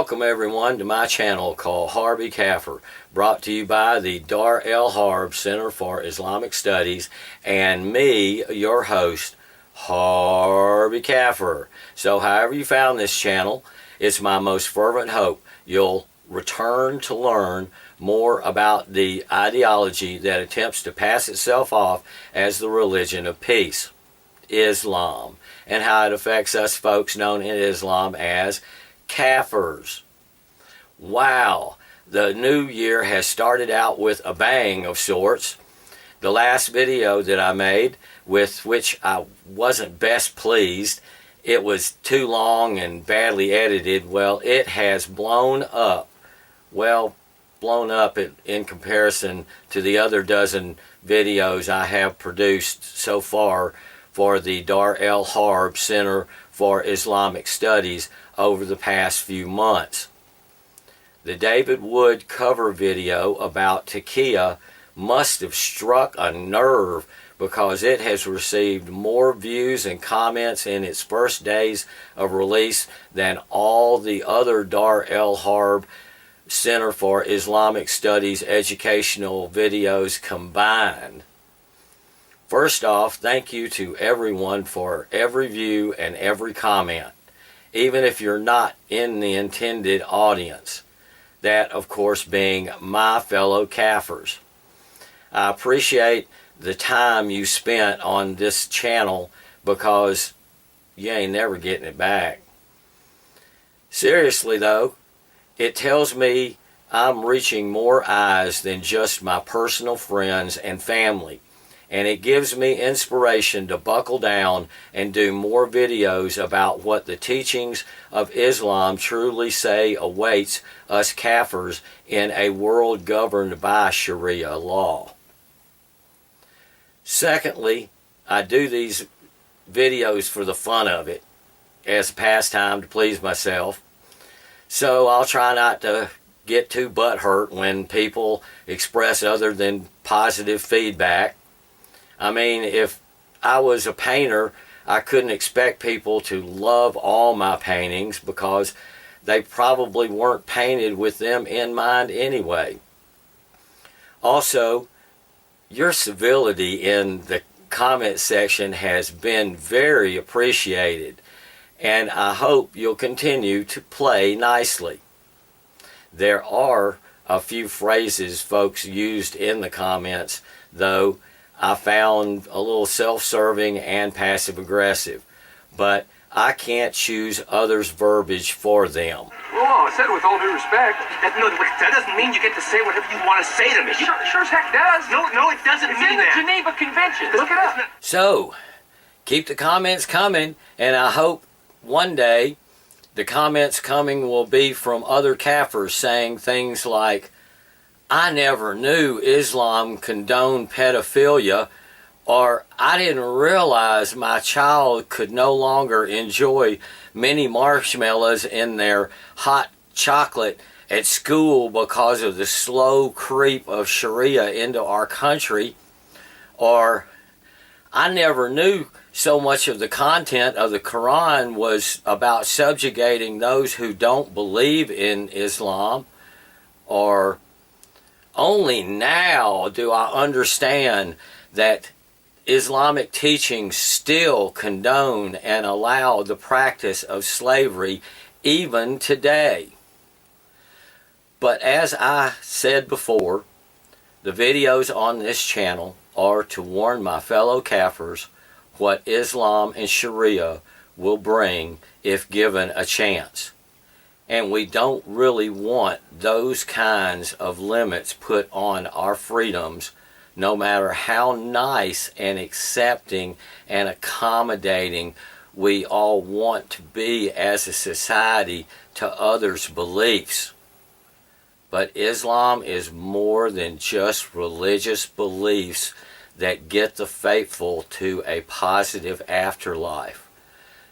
Welcome everyone to my channel called Harbi Kafir, brought to you by the Dar el Harb Center for Islamic Studies and me, your host, Harbi Kafir. So however you found this channel, it's my most fervent hope you'll return to learn more about the ideology that attempts to pass itself off as the religion of peace, Islam, and how it affects us folks known in Islam as Kafirs. Wow, the new year has started out with a bang of sorts. The last video that I made, with which I wasn't best pleased, it was too long and badly edited. Well, it has blown up. Well, blown up in comparison to the other dozen videos I have produced so far for the Dar el Harb Center for Islamic Studies over the past few months. The David Wood cover video about Taqiyya must have struck a nerve because it has received more views and comments in its first days of release than all the other Dar el Harb Center for Islamic Studies educational videos combined. First off, thank you to everyone for every view and every comment, even if you're not in the intended audience. That, of course, being my fellow Kafirs. I appreciate the time you spent on this channel because you ain't never getting it back. Seriously though, it tells me I'm reaching more eyes than just my personal friends and family. And it gives me inspiration to buckle down and do more videos about what the teachings of Islam truly say awaits us Kafirs in a world governed by Sharia law. Secondly, I do these videos for the fun of it, as a pastime to please myself. So I'll try not to get too butthurt when people express other than positive feedback. I mean, if I was a painter, I couldn't expect people to love all my paintings because they probably weren't painted with them in mind anyway. Also, your civility in the comment section has been very appreciated, and I hope you'll continue to play nicely. There are a few phrases folks used in the comments, though I found a little self-serving and passive-aggressive, but I can't choose others' verbiage for them. Whoa, I said it with all due respect. That doesn't mean you get to say whatever you want to say to me. Sure as heck does. No, it doesn't mean that. It's in the Geneva Convention. Look it up. So, keep the comments coming, and I hope one day the comments coming will be from other Kafirs saying things like, I never knew Islam condoned pedophilia, or I didn't realize my child could no longer enjoy mini marshmallows in their hot chocolate at school because of the slow creep of Sharia into our country, or I never knew so much of the content of the Quran was about subjugating those who don't believe in Islam, or only now do I understand that Islamic teachings still condone and allow the practice of slavery even today. But as I said before, the videos on this channel are to warn my fellow Kafirs what Islam and Sharia will bring if given a chance. And we don't really want those kinds of limits put on our freedoms, no matter how nice and accepting and accommodating we all want to be as a society to others' beliefs. But Islam is more than just religious beliefs that get the faithful to a positive afterlife.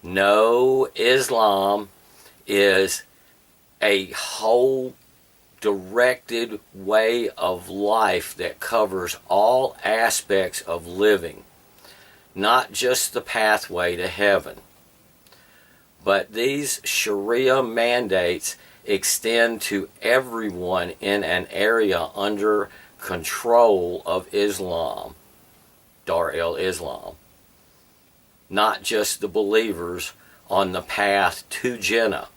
No, Islam is a whole directed way of life that covers all aspects of living, not just the pathway to heaven. But these Sharia mandates extend to everyone in an area under control of Islam, Dar el Islam, not just the believers on the path to Jannah.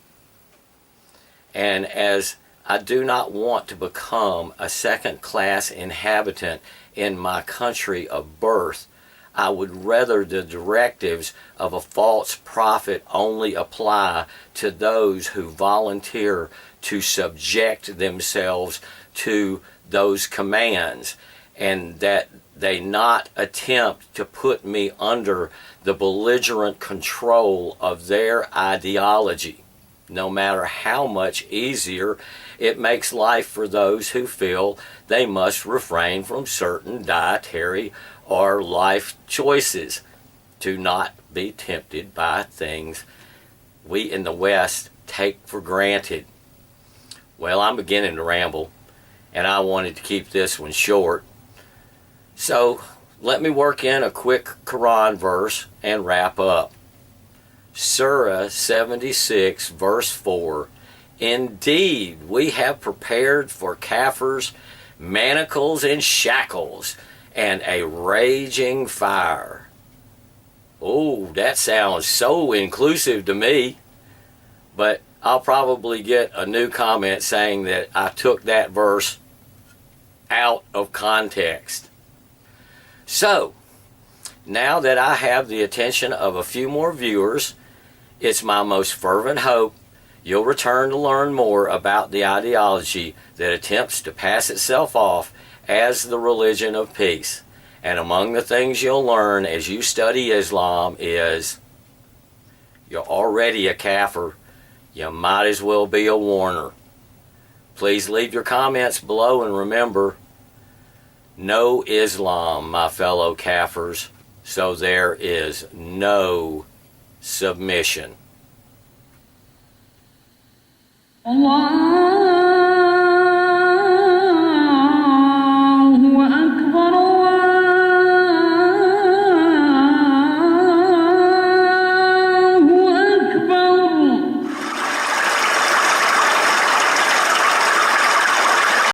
And as I do not want to become a second-class inhabitant in my country of birth, I would rather the directives of a false prophet only apply to those who volunteer to subject themselves to those commands, and that they not attempt to put me under the belligerent control of their ideology, no matter how much easier it makes life for those who feel they must refrain from certain dietary or life choices to not be tempted by things we in the West take for granted. Well, I'm beginning to ramble, and I wanted to keep this one short. So let me work in a quick Quran verse and wrap up. Surah 76, verse 4. Indeed, we have prepared for Kafirs manacles and shackles and a raging fire. Oh, that sounds so inclusive to me. But I'll probably get a new comment saying that I took that verse out of context. So, now that I have the attention of a few more viewers, it's my most fervent hope you'll return to learn more about the ideology that attempts to pass itself off as the religion of peace. And among the things you'll learn as you study Islam is you're already a kafir. You might as well be a warner. Please leave your comments below, and remember, no Islam, my fellow kafirs, so there is no submission. Allah